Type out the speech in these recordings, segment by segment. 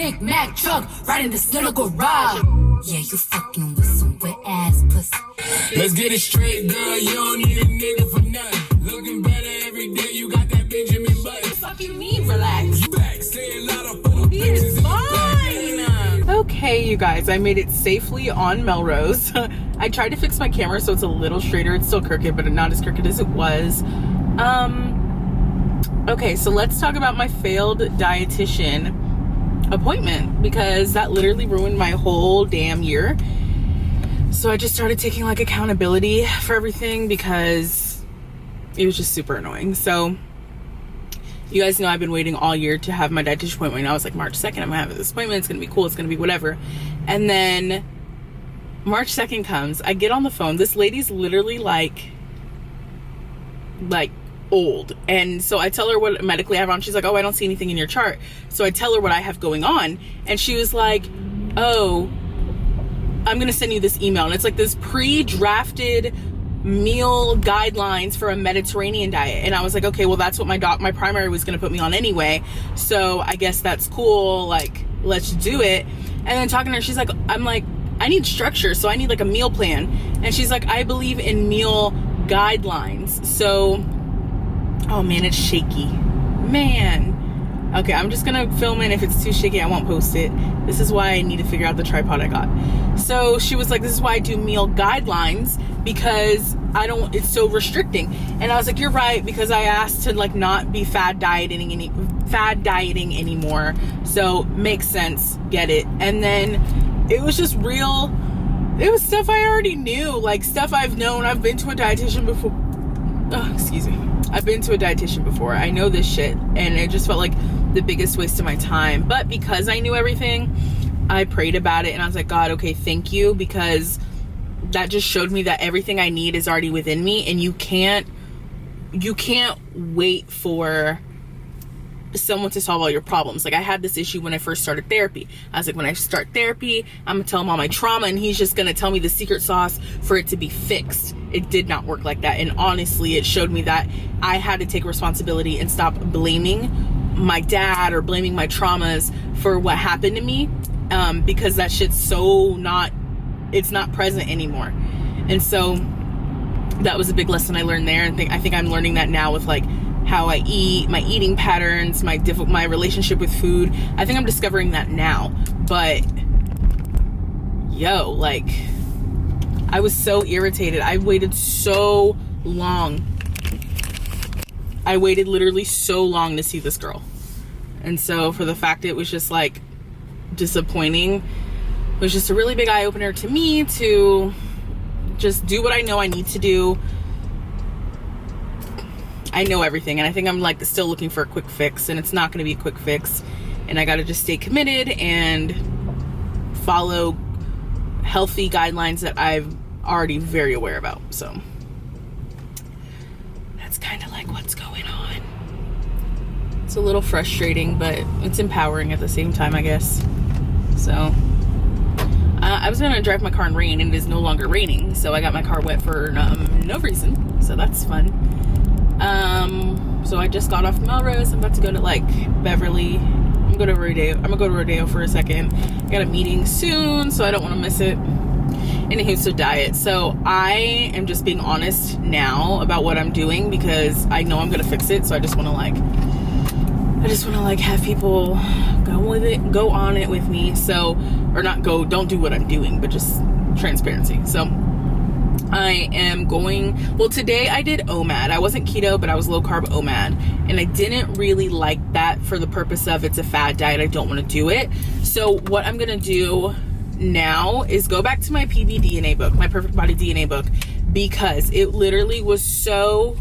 Big Mac truck right in this little garage. Yeah, you fucking with some wet ass pussy. Let's get it straight, girl. You don't need a nigga for nothing. Looking better every day. You got that Benjamin Button. What the fuck you mean, relax? You back, say a lot of photo He is pictures. fine. Okay, you guys, I made it safely on Melrose. I tried to fix my camera so it's a little straighter. It's still crooked, but not as crooked as it was. Okay, so let's talk about my failed dietitian appointment, because that literally ruined my whole damn year. So I just started taking like accountability for everything because it was just super annoying. So you guys know I've been waiting all year to have my dietitian appointment. And I was like, March 2nd, I'm gonna have this appointment. It's gonna be cool. It's gonna be whatever. And then March 2nd comes. I get on the phone. This lady's literally like old. And so I tell her what medically I have on. She's like, oh, I don't see anything in your chart. So I tell her what I have going on. And she was like, oh, I'm gonna send you this email. And it's like this pre-drafted meal guidelines for a Mediterranean diet. And I was like, okay, well, that's what my primary was gonna put me on anyway. So I guess that's cool. Like, let's do it. And then talking to her, she's like, I'm like, I need structure. So I need like a meal plan. And she's like, I believe in meal guidelines. So, oh man, it's shaky, man. Okay, I'm just gonna film it. If it's too shaky, I won't post it. This is why I need to figure out the tripod I got. So she was like, this is why I do meal guidelines, because it's so restricting. And I was like, you're right, because I asked to like not be fad dieting anymore. So makes sense, get it. And then it was just real, it was stuff I already knew, like stuff I've known. I've been to a dietitian before. Oh, excuse me. I've been to a dietitian before. I know this shit, and it just felt like the biggest waste of my time. But because I knew everything, I prayed about it, and I was like, God, okay, thank you, because that just showed me that everything I need is already within me, and you can't wait for someone to solve all your problems. Like, I had this issue when I first started therapy. I was like, when I start therapy, I'm gonna tell him all my trauma, and he's just gonna tell me the secret sauce for it to be fixed. It did not work like that. And honestly, it showed me that I had to take responsibility and stop blaming my dad or blaming my traumas for what happened to me, because that shit's it's not present anymore. And so that was a big lesson I learned there. And I think I'm learning that now with like how I eat, my eating patterns, my relationship with food. I think I'm discovering that now. But yo, like, I was so irritated. I waited so long. I waited literally so long to see this girl. And so for the fact it was just like disappointing, it was just a really big eye opener to me to just do what I know I need to do. I know everything, and I think I'm like still looking for a quick fix, and it's not going to be a quick fix, and I got to just stay committed and follow healthy guidelines that I'm already very aware about. So that's kind of like what's going on. It's a little frustrating, but it's empowering at the same time, I guess. So I was gonna drive my car in rain, and it is no longer raining, so I got my car wet for no reason, so that's fun. So I just got off Melrose. I'm about to go to like Beverly. I'm gonna go to Rodeo for a second. I got a meeting soon, so I don't want to miss it. Anywho, so diet. So I am just being honest now about what I'm doing, because I know I'm gonna fix it. So I just want to like have people go on it with me. So, or not go, don't do what I'm doing, but just transparency. So I am well, today I did OMAD. I wasn't keto, but I was low carb OMAD, and I didn't really like that for the purpose of it's a fad diet. I don't want to do it. So what I'm gonna do now is go back to my PB DNA book, my Perfect Body DNA book, because it literally was so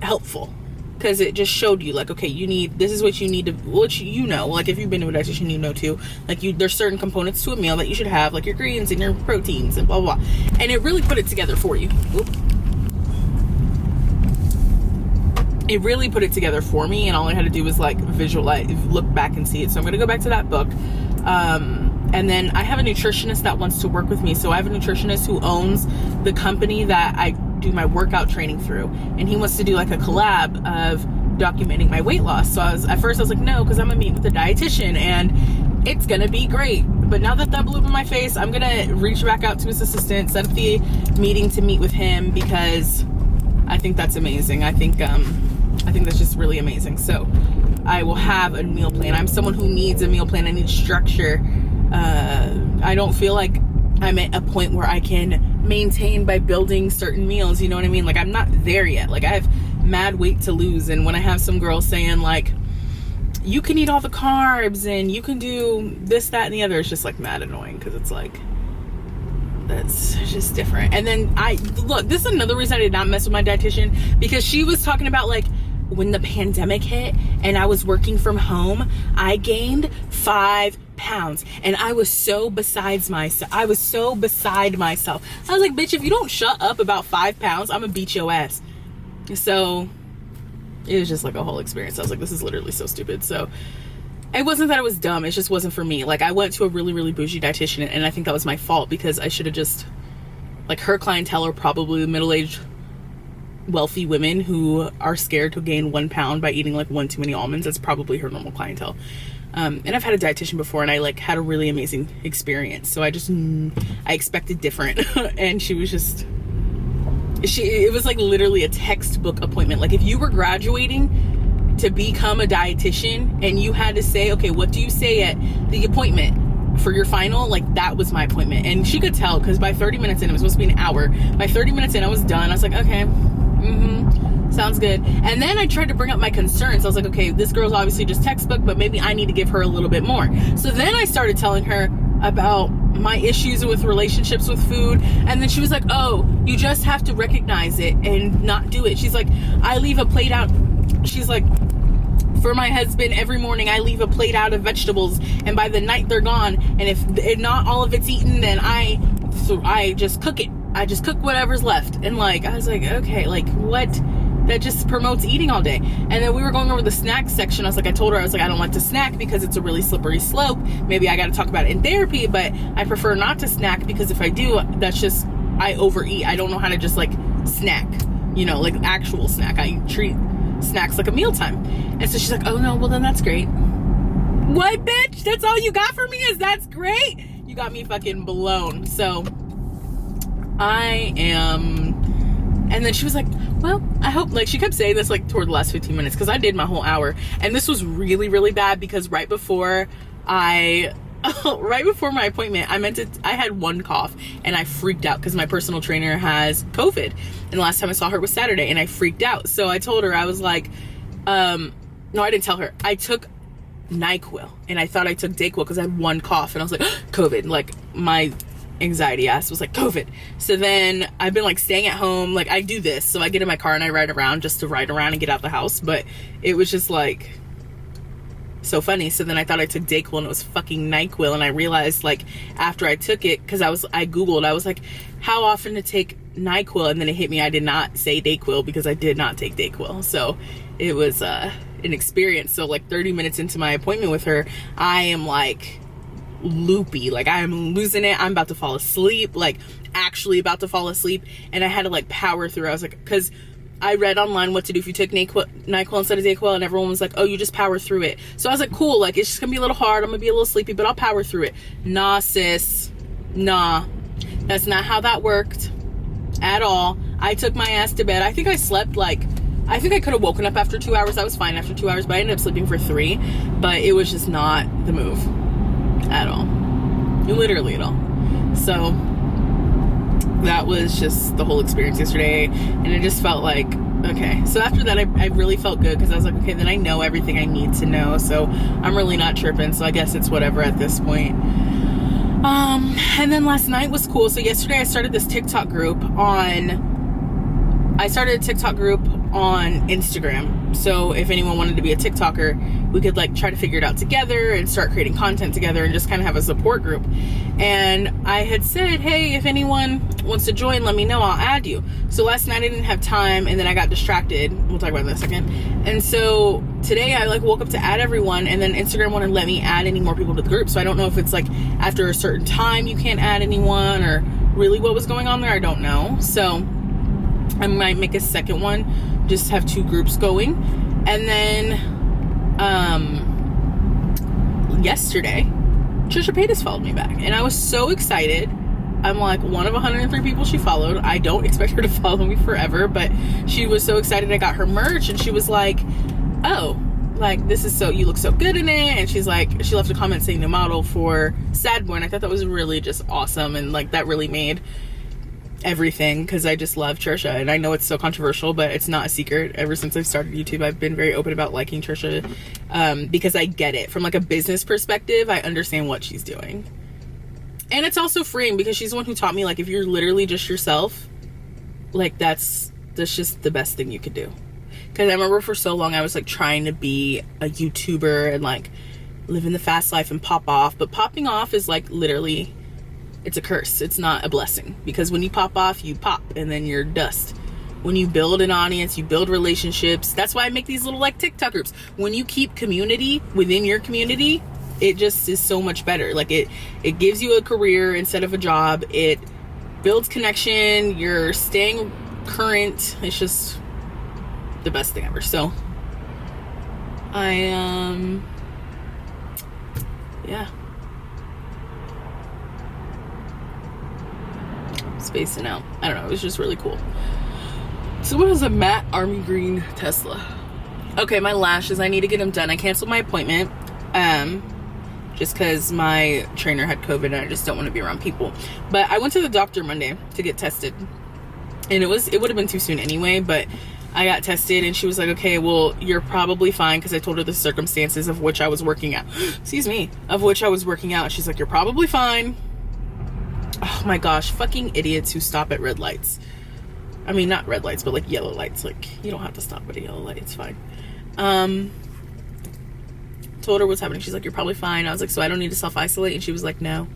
helpful, because it just showed you like, okay, this is what you need to, which you know, like if you've been to a dietitian, you know too, like there's certain components to a meal that you should have, like your greens and your proteins and blah blah blah, and it really put it together for you. It really put it together for me, and all I had to do was like visualize, look back and see it. So I'm gonna go back to that book, and then I have a nutritionist that wants to work with me. So I have a nutritionist who owns the company that I do my workout training through, and he wants to do like a collab of documenting my weight loss. So at first I was like, no, because I'm gonna meet with a dietitian and it's gonna be great. But now that blew up in my face, I'm gonna reach back out to his assistant, set up the meeting to meet with him, because I think that's amazing. I think that's just really amazing. So I will have a meal plan. I'm someone who needs a meal plan. I need structure. I don't feel like I'm at a point where I can maintain by building certain meals. You know what I mean? Like, I'm not there yet. Like, I have mad weight to lose. And when I have some girls saying like, you can eat all the carbs and you can do this, that, and the other, it's just like mad annoying, because it's like, that's just different. And then this is another reason I did not mess with my dietitian, because she was talking about like, when the pandemic hit and I was working from home, I gained 5 pounds and I was so beside myself. I was like, bitch, if you don't shut up about 5 pounds, I'm gonna beat your ass. So it was just like a whole experience. I was like, this is literally so stupid. So it wasn't that it was dumb, it just wasn't for me. Like, I went to a really, really bougie dietitian, and I think that was my fault, because I should have just, like, her clientele are probably middle-aged wealthy women who are scared to gain 1 pound by eating like one too many almonds. That's probably her normal clientele. And I've had a dietitian before, and I like had a really amazing experience. So I expected different. And it was like literally a textbook appointment. Like, if you were graduating to become a dietitian and you had to say, okay, what do you say at the appointment for your final? Like, that was my appointment. And she could tell, because by 30 minutes in, it was supposed to be an hour. By 30 minutes in, I was done. I was like, okay, sounds good. And then I tried to bring up my concerns. I was like, okay, this girl's obviously just textbook, but maybe I need to give her a little bit more. So then I started telling her about my issues with relationships with food. And then she was like, oh, you just have to recognize it and not do it. She's like, I leave a plate out. She's like, for my husband, every morning I leave a plate out of vegetables, and by the night they're gone. And if not all of it's eaten, then I just cook it. I just cook whatever's left. And like, I was like, okay, like, what? That just promotes eating all day. And then we were going over the snack section. I told her, I was like, I don't like to snack because it's a really slippery slope. Maybe I got to talk about it in therapy, but I prefer not to snack, because if I do, that's just, I overeat. I don't know how to just like snack, like actual snack. I treat snacks like a mealtime. And so she's like, oh no, well then that's great. What, bitch? That's all you got for me is that's great? You got me fucking blown. So and then she was like, well, I hope, like, she kept saying this like toward the last 15 minutes, because I did my whole hour, and this was really, really bad, because right before my appointment, I had one cough, and I freaked out because my personal trainer has COVID, and the last time I saw her was Saturday, and I freaked out. So I told her, I was like, no, I didn't tell her. I took NyQuil, and I thought I took Dayquil because I had one cough, and I was like, COVID, like my anxiety ass was like COVID. So then I've been like staying at home. Like, I do this, so I get in my car and I ride around just to ride around and get out the house. But it was just like so funny. So then I thought I took Dayquil, and it was fucking NyQuil. And I realized, like, after I took it, because I googled, I was like, how often to take NyQuil, and then it hit me, I did not say Dayquil, because I did not take Dayquil. So it was an experience. So like 30 minutes into my appointment with her, I am like loopy, like I'm losing it. I'm about to fall asleep, like actually about to fall asleep, and I had to like power through. I was like, because I read online what to do if you took NyQuil instead of Dayquil, and everyone was like, oh, you just power through it. So I was like, cool, like it's just gonna be a little hard, I'm gonna be a little sleepy, but I'll power through it. Nah, sis, nah, that's not how that worked at all. I took my ass to bed. I think I slept like, I think I could have woken up after 2 hours. I was fine after 2 hours, but I ended up sleeping for 3. But it was just not the move at all, literally at all. So that was just the whole experience yesterday, and it just felt like, okay. So after that, I really felt good, because I was like, okay, then I know everything I need to know, so I'm really not tripping. So I guess it's whatever at this point. And then last night was cool. So yesterday I started this TikTok group on Instagram. So if anyone wanted to be a TikToker, we could like try to figure it out together and start creating content together and just kind of have a support group. And I had said, hey, if anyone wants to join, let me know, I'll add you. So last night I didn't have time, and then I got distracted. We'll talk about that in a second. And so today I like woke up to add everyone, and then Instagram wouldn't let me add any more people to the group. So I don't know if it's like after a certain time you can't add anyone, or really what was going on there. I don't know. So I might make a second one, just have 2 groups going. And then yesterday, Trisha Paytas followed me back, and I was so excited. I'm like one of 103 people she followed. I don't expect her to follow me forever, but she was so excited I got her merch, and she was like, oh, like, this is so, you look so good in it. And she's like, she left a comment saying the model for Sad Boy, and I thought that was really just awesome, and like that really made everything, because I just love Trisha, and I know it's so controversial, but it's not a secret. Ever since I've started YouTube, I've been very open about liking Trisha, because I get it from like a business perspective. I understand what she's doing, and it's also freeing because she's the one who taught me, like, if you're literally just yourself, like that's just the best thing you could do. Because I remember for so long I was like trying to be a YouTuber and like live in the fast life and pop off, but popping off is like literally, it's a curse. It's not a blessing, because when you pop off, you pop and then you're dust. When you build an audience, you build relationships. That's why I make these little like TikTok groups. When you keep community within your community, it just is so much better. Like it gives you a career instead of a job. It builds connection. You're staying current. It's just the best thing ever. So yeah. Spacing out. I don't know. It was just really cool. So what is a matte army green Tesla? Okay, my lashes. I need to get them done. I canceled my appointment. Just because my trainer had COVID and I just don't want to be around people. But I went to the doctor Monday to get tested. And it would have been too soon anyway, but I got tested and she was like, okay, well, you're probably fine, because I told her the circumstances of which I was working out. Excuse me. Of which I was working out. She's like, you're probably fine. Oh my gosh, fucking idiots who stop at red lights. I mean, not red lights, but like yellow lights. Like, you don't have to stop at a yellow light. It's fine. Told her what's happening. She's like, you're probably fine. I was like, so I don't need to self-isolate? And she was like, no.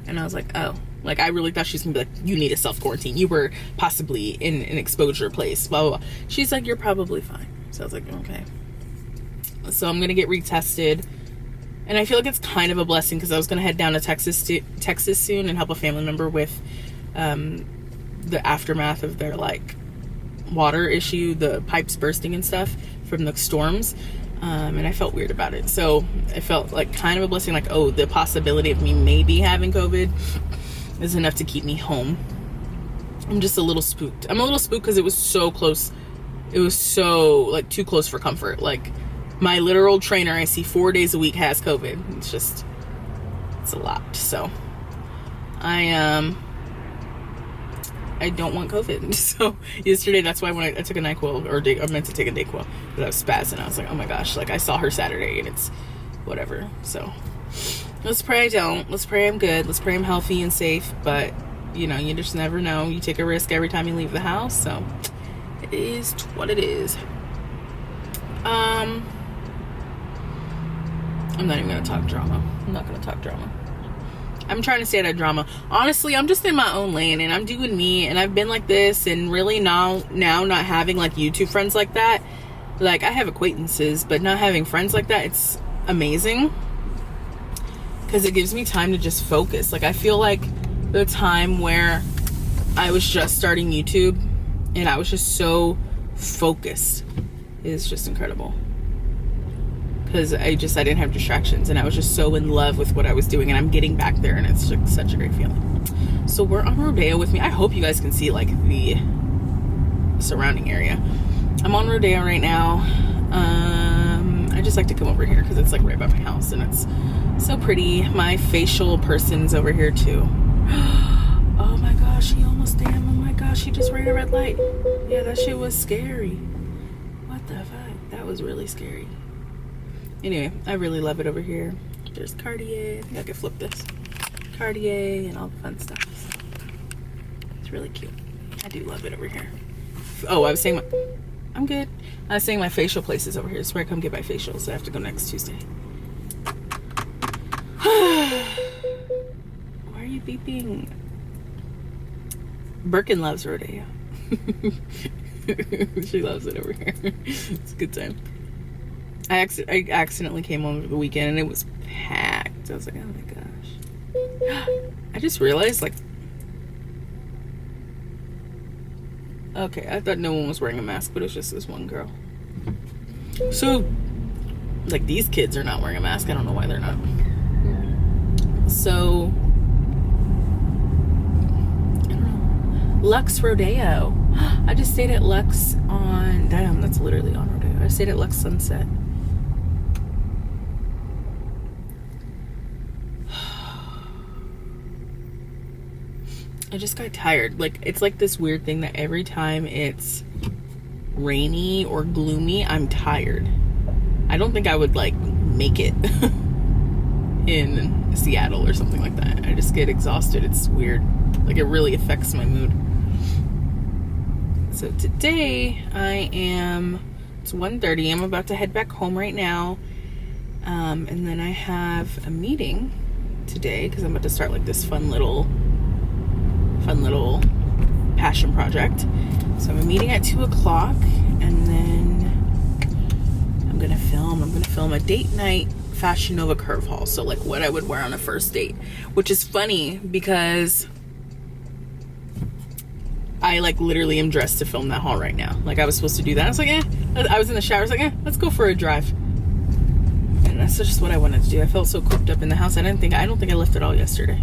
And I was like, oh. Like, I really thought she was gonna be like, you need to self-quarantine. You were possibly in an exposure place, blah, blah, blah. She's like, you're probably fine. So I was like, okay. So I'm gonna get retested. And I feel like it's kind of a blessing, because I was gonna head down to Texas soon and help a family member with the aftermath of their like water issue, the pipes bursting and stuff from the storms. And I felt weird about it. So I felt like kind of a blessing, like, oh, the possibility of me maybe having COVID is enough to keep me home. I'm just a little spooked. I'm a little spooked because it was so close. It was so like too close for comfort. Like, my literal trainer I see 4 days a week has COVID. It's a lot. So I don't want COVID. So yesterday, that's why when I took a NyQuil, I meant to take a Dayquil, because I was spazzing. I was like, oh my gosh, like I saw her Saturday and it's whatever. So let's pray I don't. Let's pray I'm good. Let's pray I'm healthy and safe. But you know, you just never know. You take a risk every time you leave the house. So it is what it is. I'm not even gonna talk drama. I'm not gonna talk drama. I'm trying to stay out of drama. Honestly, I'm just in my own lane and I'm doing me, and I've been like this, and really now not having like YouTube friends like that. Like, I have acquaintances, but not having friends like that, it's amazing, because it gives me time to just focus. Like, I feel like the time where I was just starting YouTube and I was just so focused is just incredible. Because I didn't have distractions, and I was just so in love with what I was doing, and I'm getting back there, and it's like such a great feeling. So we're on Rodeo with me. I hope you guys can see like the surrounding area. I'm on Rodeo right now. I just like to come over here because it's like right by my house, and it's so pretty. My facial person's over here too. Oh my gosh, he almost damn. Oh my gosh, he just ran a red light. Yeah, that shit was scary. What the fuck? That was really scary. Anyway, I really love it over here. There's Cartier. I think I could flip this. Cartier and all the fun stuff. It's really cute. I do love it over here. Oh, I was saying I'm good. I was saying my facial place is over here. It's where I come get my facials. So I have to go next Tuesday. Why are you beeping? Birkin loves Rodeo. She loves it over here. It's a good time. I accidentally came over the weekend and it was packed. I was like, oh my gosh. I just realized, like, okay, I thought no one was wearing a mask, but it was just this one girl. So, like, these kids are not wearing a mask. I don't know why they're not. So, I don't know. Lux Rodeo. I just stayed at Lux on... Damn, that's literally on Rodeo. I stayed at Lux Sunset. I just got tired. Like, it's like this weird thing that every time it's rainy or gloomy, I'm tired. I don't think I would, like, make it in Seattle or something like that. I just get exhausted. It's weird. Like, it really affects my mood. So today it's 1:30. I'm about to head back home right now. And then I have a meeting today because I'm about to start, like, this fun little passion project. So I'm meeting at 2:00, and then I'm gonna film a date night Fashion Nova curve haul. So, like, what I would wear on a first date, which is funny because I, like, literally am dressed to film that haul right now. Like, I was supposed to do that. I was like, I was in the shower. I was like, let's go for a drive. And that's just what I wanted to do. I felt so cooped up in the house. I don't think I lifted all yesterday.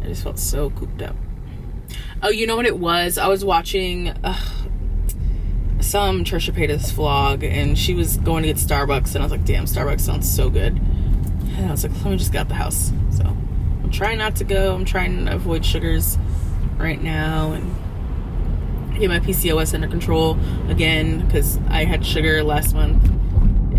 I just felt so cooped up. Oh, you know what it was? I was watching some Trisha Paytas vlog, and she was going to get Starbucks, and I was like, damn, Starbucks sounds so good. And I was like, let me just get out the house. So I'm trying not to go. I'm trying to avoid sugars right now and get my PCOS under control again, because I had sugar last month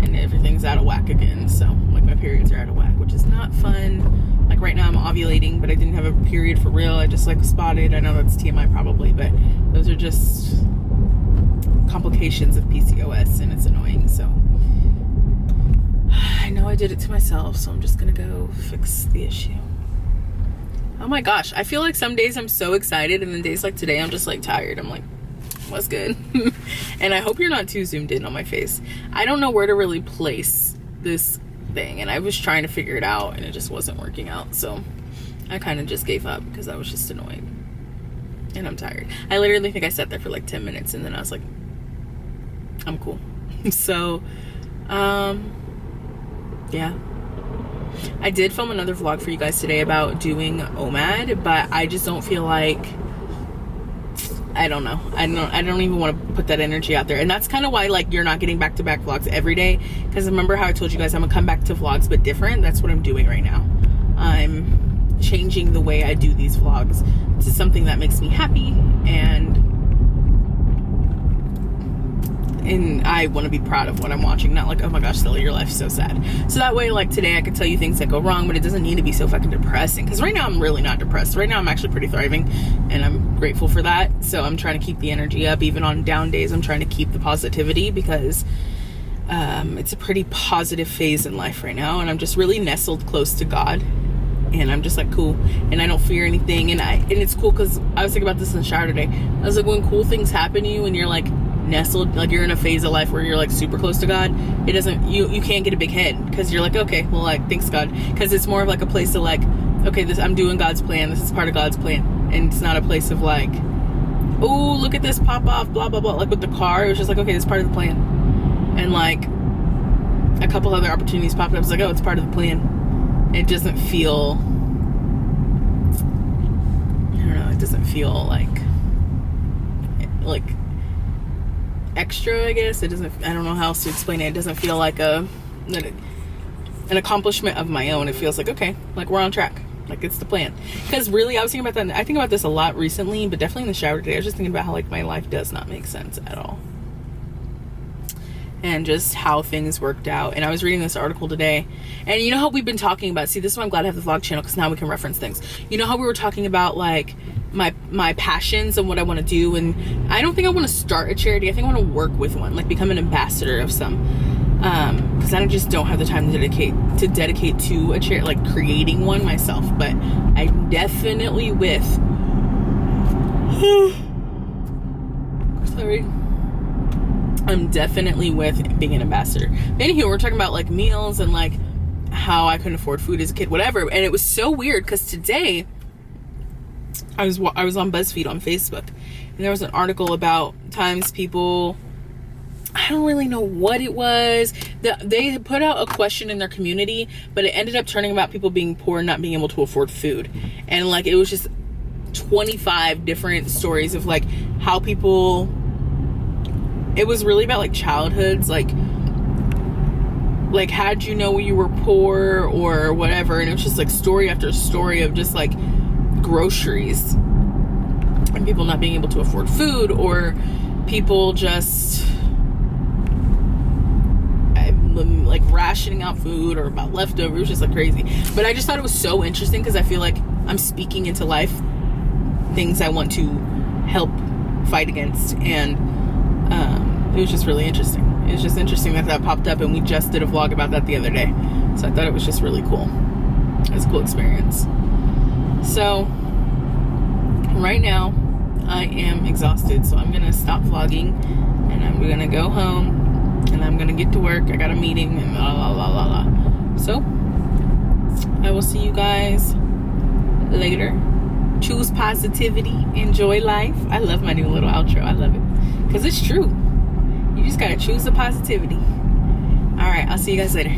and everything's out of whack again. So, like, my periods are out of whack, which is not fun. Like, right now I'm ovulating, but I didn't have a period for real. I just, like, spotted. I know that's TMI probably, but those are just complications of PCOS, and it's annoying. So I know I did it to myself, so I'm just gonna go fix the issue. Oh my gosh, I feel like some days I'm so excited, and then days like today I'm just, like, tired. I'm like, what's good? And I hope you're not too zoomed in on my face. I don't know where to really place this thing, and I was trying to figure it out, and it just wasn't working out. So I kind of just gave up because I was just annoyed, and I'm tired. I literally think I sat there for like 10 minutes, and then I was like, I'm cool. So yeah, I did film another vlog for you guys today about doing OMAD, but I just don't feel like, I don't know. I don't even want to put that energy out there. And that's kind of why, like, you're not getting back-to-back vlogs every day. Because remember how I told you guys I'm going to come back to vlogs, but different? That's what I'm doing right now. I'm changing the way I do these vlogs to something that makes me happy. And I want to be proud of what I'm watching. Not like, oh my gosh, Stella, your life's so sad. So that way, like, today I could tell you things that go wrong, but it doesn't need to be so fucking depressing. Because right now I'm really not depressed. Right now I'm actually pretty thriving, and I'm grateful for that. So I'm trying to keep the energy up. Even on down days, I'm trying to keep the positivity, because it's a pretty positive phase in life right now, and I'm just really nestled close to God. And I'm just like, cool, and I don't fear anything. And it's cool because I was thinking about this in the shower today. I was like, when cool things happen to you and you're like nestled, like you're in a phase of life where you're like super close to God, it doesn't, you can't get a big head, because you're like, okay, well, like, thanks God, because it's more of like a place of like, okay, I'm doing God's plan, this is part of God's plan. And it's not a place of like, oh, look at this pop off, blah blah blah. Like with the car, it was just like, okay, this is part of the plan. And like a couple other opportunities popped up. It's like, oh, it's part of the plan. It doesn't feel, I don't know, it doesn't feel like extra, I guess. It doesn't, I don't know how else to explain it. It doesn't feel like an accomplishment of my own. It feels like, okay, like we're on track. Like it's the plan. Because really, I was thinking about that. I think about this a lot recently, but definitely in the shower today, I was just thinking about how like my life does not make sense at all. And just how things worked out. And I was reading this article today, and you know how we've been talking about, see, this is why I'm glad I have the vlog channel, because now we can reference things. You know how we were talking about like my passions and what I want to do, and I don't think I want to start a charity. I think I want to work with one, like become an ambassador of some, because I just don't have the time to dedicate to a charity, like creating one myself. But I'm definitely with sorry, I'm definitely with being an ambassador. Anywho, we're talking about like meals and like how I couldn't afford food as a kid, whatever. And it was so weird because today I was on BuzzFeed on Facebook, and there was an article about times people I don't really know what it was. They had put out a question in their community, but it ended up turning about people being poor and not being able to afford food. And like, it was just 25 different stories of like how people, it was really about like childhoods, like how'd you know you were poor or whatever. And it was just like story after story of just like groceries and people not being able to afford food, or people just like rationing out food, or about leftovers. It was just like crazy. But I just thought it was so interesting because I feel like I'm speaking into life things I want to help fight against, and it was just really interesting. It was just interesting that popped up, and we just did a vlog about that the other day, so I thought it was just really cool. It was a cool experience. So right now I am exhausted, so I'm gonna stop vlogging and I'm gonna go home and I'm gonna get to work. I got a meeting and la. So I will see you guys later. Choose positivity, enjoy life. I love my new little outro. I love it because it's true. You just gotta choose the positivity. All right, I'll see you guys later.